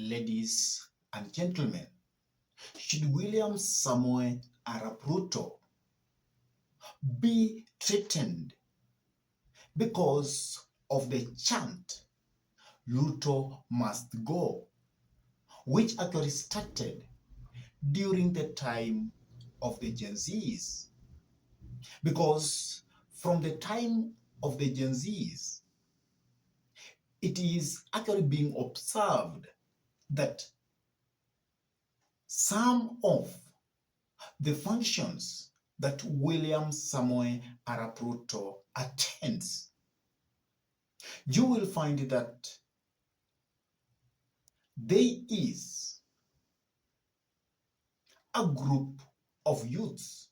ladies and gentlemen, should William Samoei Arap Ruto be threatened because of the chant Ruto must go, which actually started during the time of the Gen Zs? Because from the time of the Gen Zs, it is actually being observed that some of the functions that William Samoei Arap Ruto attends, you will find that there is a group of youths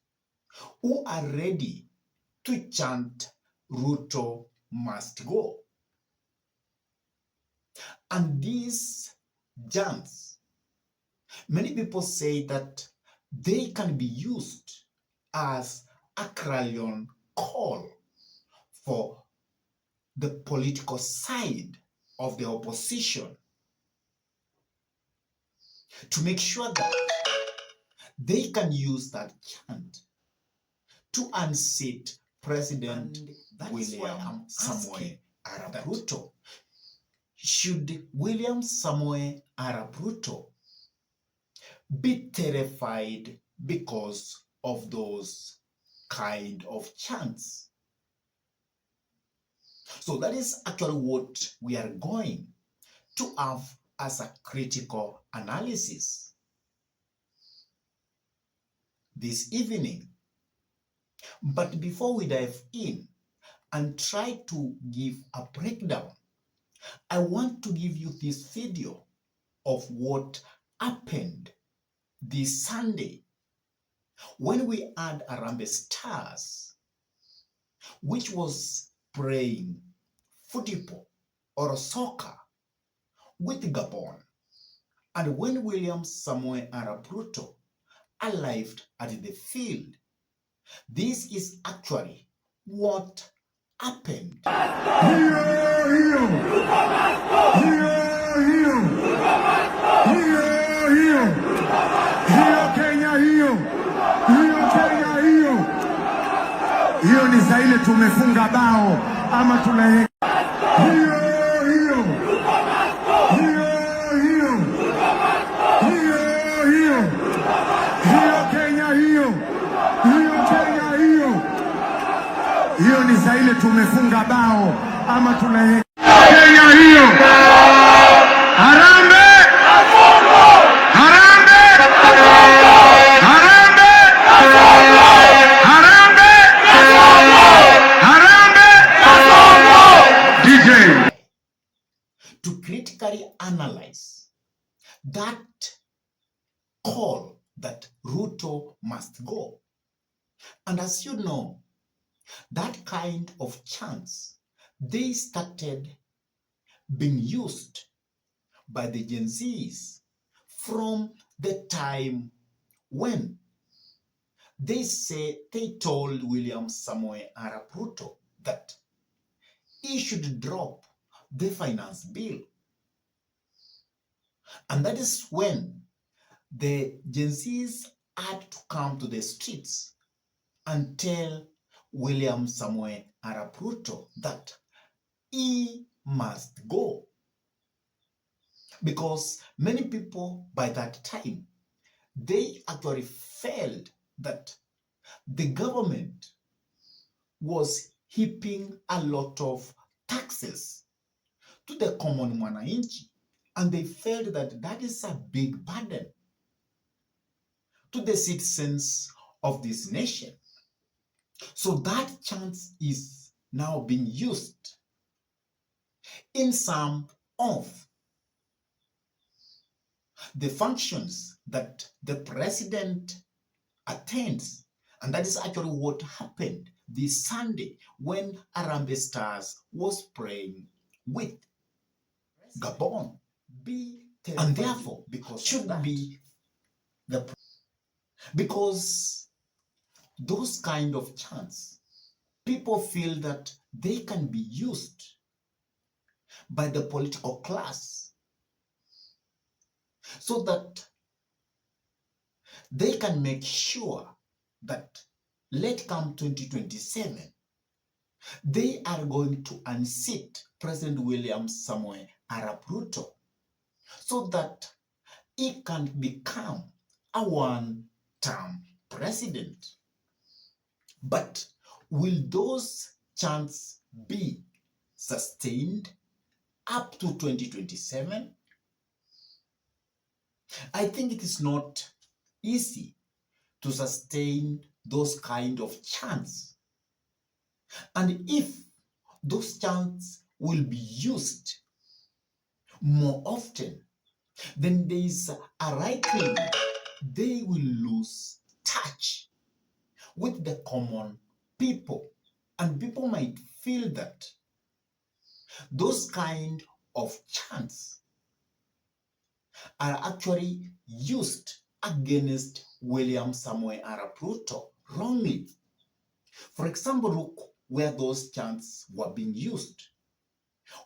who are ready to chant Ruto must go. And these chants, many people say that they can be used as a clarion call for the political side of the opposition to make sure that they can use that chant to unseat President William Samoei Arap Ruto. Should William Samoei Arap Ruto be terrified because of those kind of chants? So that is actually what we are going to have as a critical analysis this evening. But before we dive in and try to give a breakdown, I want to give you this video of what happened this Sunday when we had Harambee Stars, which was playing football or soccer with Gabon, and when William Samoei Arap Ruto arrived at the field. This is actually what happened. Hiyo ni zaile tumefunga bao ama tuna hiyo ni zaile tumefunga bao ama tuna Kenya hiyo. Harambee! Harambee! Harambee! Harambee! Harambee! DJ. To critically analyze that call that Ruto must go. And as you know, that kind of chants, they started being used by the Gen Zs from the time when they told William Samoei Arap Ruto that he should drop the finance bill. And that is when the Gen Zs had to come to the streets and tell William Samoei Arap Ruto that he must go. Because many people by that time, they actually felt that the government was heaping a lot of taxes to the common mwananchi, and they felt that that is a big burden to the citizens of this nation. So that chance is now being used in some of the functions that the president attends. And that is actually what happened this Sunday when Harambee Stars was playing with Gabon. And therefore, because those kind of chants, people feel that they can be used by the political class so that they can make sure that late come 2027, they are going to unseat President William Samoei Arap Ruto so that he can become a one-term president. But will those chants be sustained up to 2027? I think it is not easy to sustain those kind of chants. And if those chants will be used more often, then there is a likelihood they will lose touch with the common people. And people might feel that those kind of chants are actually used against William Samoei Arap Ruto wrongly. For example, look where those chants were being used.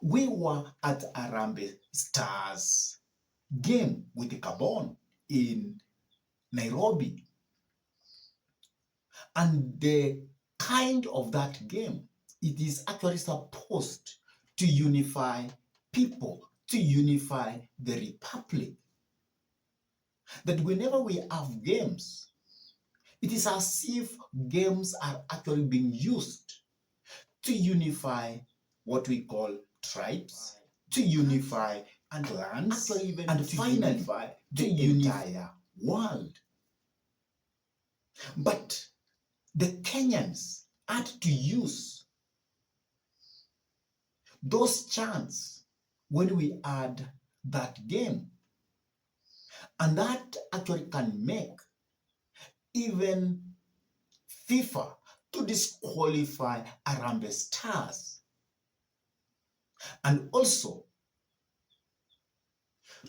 We were at Harambee Stars game with Gabon in Nairobi. And the kind of that game, it is actually supposed to unify people, to unify the republic. That whenever we have games, it is as if games are actually being used to unify what we call tribes, to unify and lands, and to finally unify the entire world. But the Kenyans had to use those chants when we had that game. And that actually can make even FIFA to disqualify Harambee Stars. And also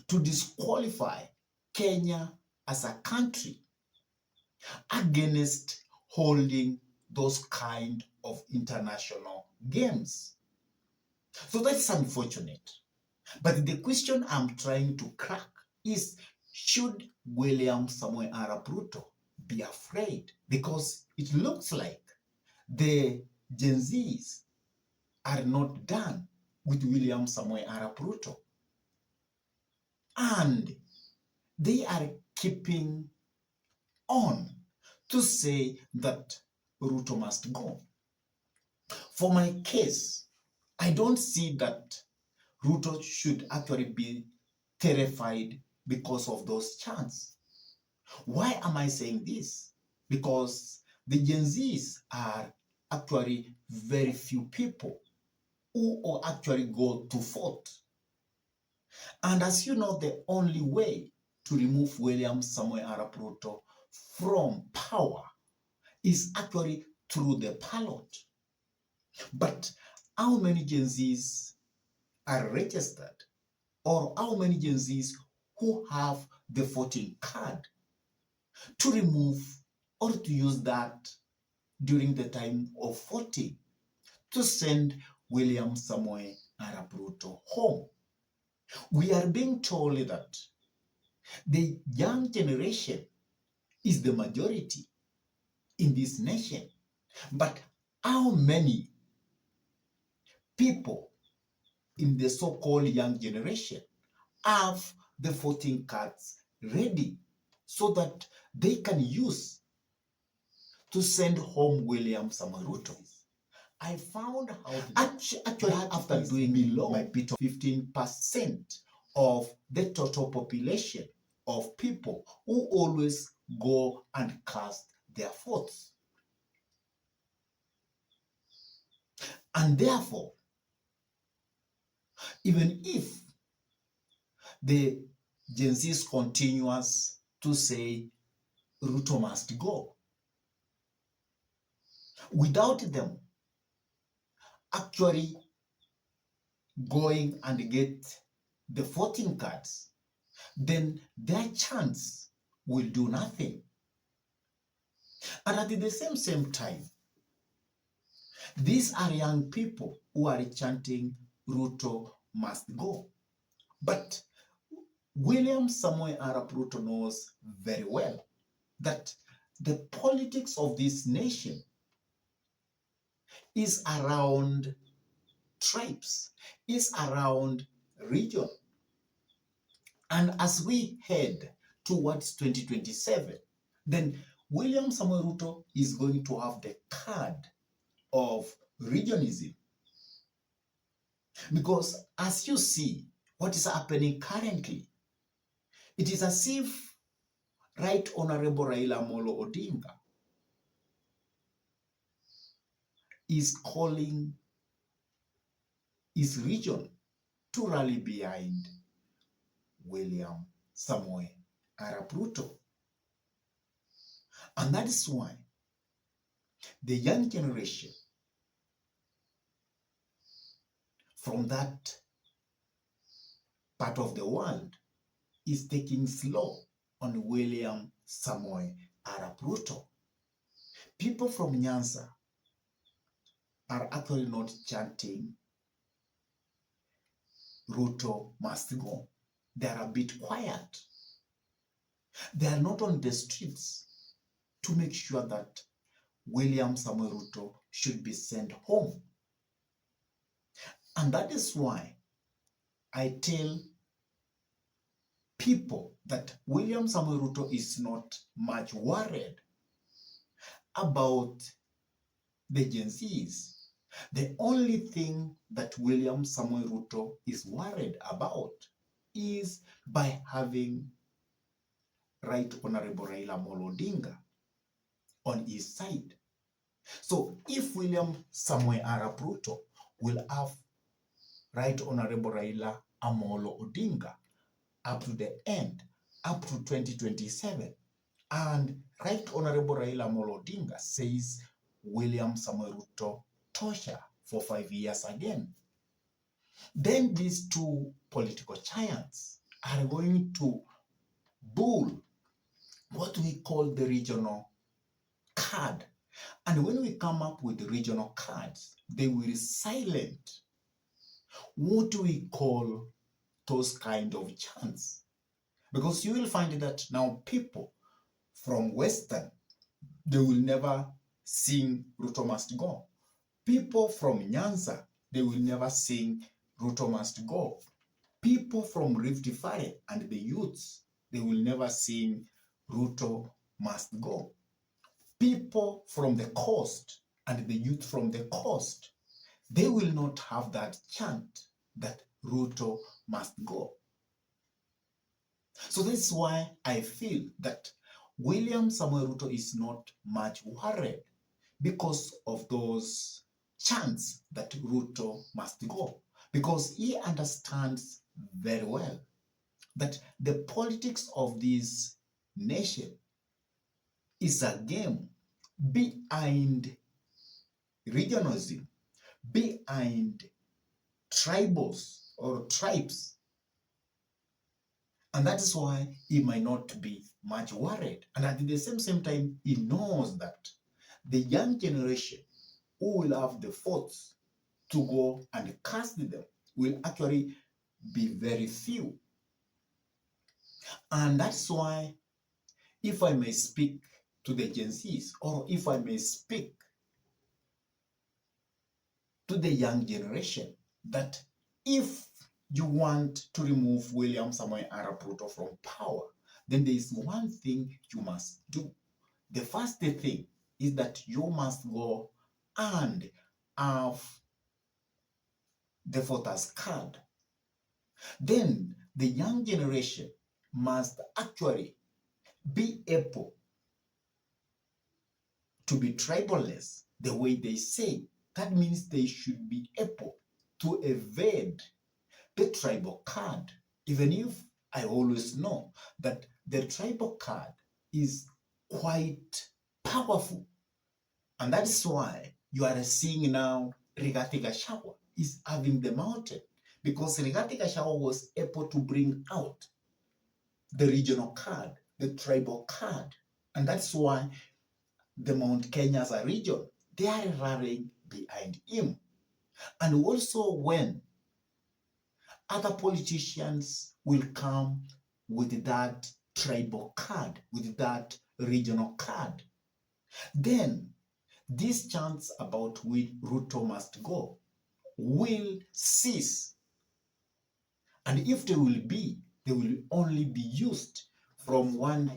to disqualify Kenya as a country against holding those kind of international games. So that's unfortunate. But the question I'm trying to crack is, should William Samoei Arap Ruto be afraid? Because it looks like the Gen Zs are not done with William Samoei Arap Ruto. And they are keeping on to say that Ruto must go. For my case, I don't see that Ruto should actually be terrified because of those chants. Why am I saying this? Because the Gen Zs are actually very few people who will actually go to vote. And as you know, the only way to remove William Samoei Arap Ruto from power is actually through the ballot. But how many Gen Zs are registered? Or how many Gen Zs who have the voting card to remove or to use that during the time of voting to send William Samoei Arap Ruto home? We are being told that the young generation is the majority in this nation. But how many people in the so-called young generation have the voting cards ready so that they can use to send home William Samoei Ruto? I found out actually after doing below my bit of 15% of the total population of people who always go and cast their votes. And therefore, even if the Gen Zs continues to say Ruto must go, without them actually going and get the voting cards, then their chance will do nothing. And at the same time, these are young people who are chanting Ruto must go. But William Samoei Arap Ruto knows very well that the politics of this nation is around tribes, is around region. And as we head towards 2027, then William Samoei Ruto is going to have the card of regionalism. Because as you see what is happening currently, it is as if Right Honorable Raila Amolo Odinga is calling his region to rally behind William Samoei Arap Ruto. And that is why the young generation from that part of the world is taking slow on William Samoei Arap Ruto. People from Nyanza are actually not chanting Ruto must go. They are a bit quiet. They are not on the streets to make sure that William Samoei Ruto should be sent home. And that is why I tell people that William Samoei Ruto is not much worried about the Gen Zs. The only thing that William Samoei Ruto is worried about is by having Right Honorable Raila Amolo Odinga on his side. So if William Samoei Arap Ruto will have Right Honorable Raila Amolo Odinga up to the end, up to 2027, and Right Honorable Raila Amolo Odinga says William Samoei Ruto torture for 5 years again, then these two political giants are going to bull what we call the regional card. And when we come up with the regional cards, they will silence what we call those kind of chants. Because you will find that now people from Western, they will never sing Ruto must go. People from Nyanza, they will never sing Ruto must go. People from Rift Valley and the youths, they will never sing Ruto must go. People from the coast and the youth from the coast, they will not have that chant that Ruto must go. So that's why I feel that William Samoei Ruto is not much worried because of those chants that Ruto must go. Because he understands very well that the politics of this nation is a game behind regionalism, behind tribals or tribes. And that is why he might not be much worried. And at the same time, he knows that the young generation who will have the thoughts to go and cast them will actually be very few. And that's why, if I may speak to the Gen Zs, or if I may speak to the young generation, that if you want to remove William Samoei Arap Ruto from power, then there is one thing you must do. The first thing is that you must go and have the voters card. Then the young generation must actually be able to be tribalist the way they say. That means they should be able to evade the tribal card, even if I always know that the tribal card is quite powerful. And that is why you are seeing now Rigathi Gachagua is having the mountain, because Rigathi Gachagua was able to bring out the regional card, the tribal card. And that's why the Mount Kenya as a region, they are rallying behind him. And also when other politicians will come with that tribal card, with that regional card, then these chants about which Ruto must go will cease. And if they will be, they will only be used from one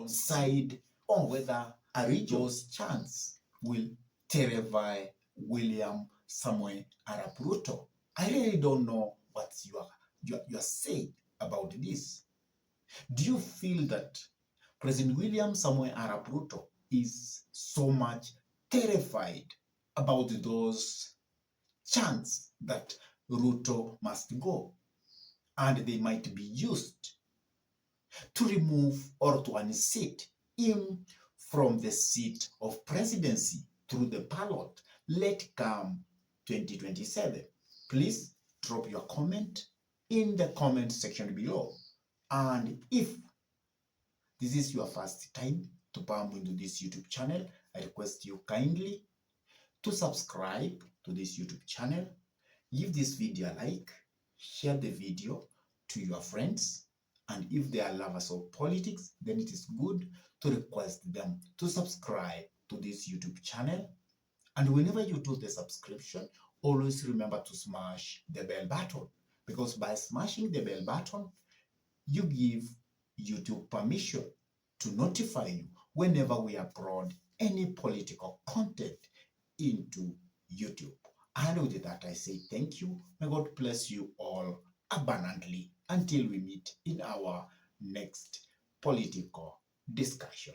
side on whether a region's chants will Terrify William Samuel Arap Ruto. I really don't know what you are saying about this. Do you feel that President William Samuel Arap Ruto is so much terrified about those chants that Ruto must go, and they might be used to remove or to unseat him from the seat of presidency through the ballot let come 2027? Please drop your comment in the comment section below. And if this is your first time to bump into this YouTube channel, I request you kindly to subscribe to this YouTube channel, give this video a like, share the video to your friends, and if they are lovers of politics, then it is good to request them to subscribe to this YouTube channel. And whenever you do the subscription, always remember to smash the bell button, because by smashing the bell button, you give YouTube permission to notify you whenever we upload any political content into YouTube. And with that, I say thank you. May God bless you all abundantly until we meet in our next political discussion.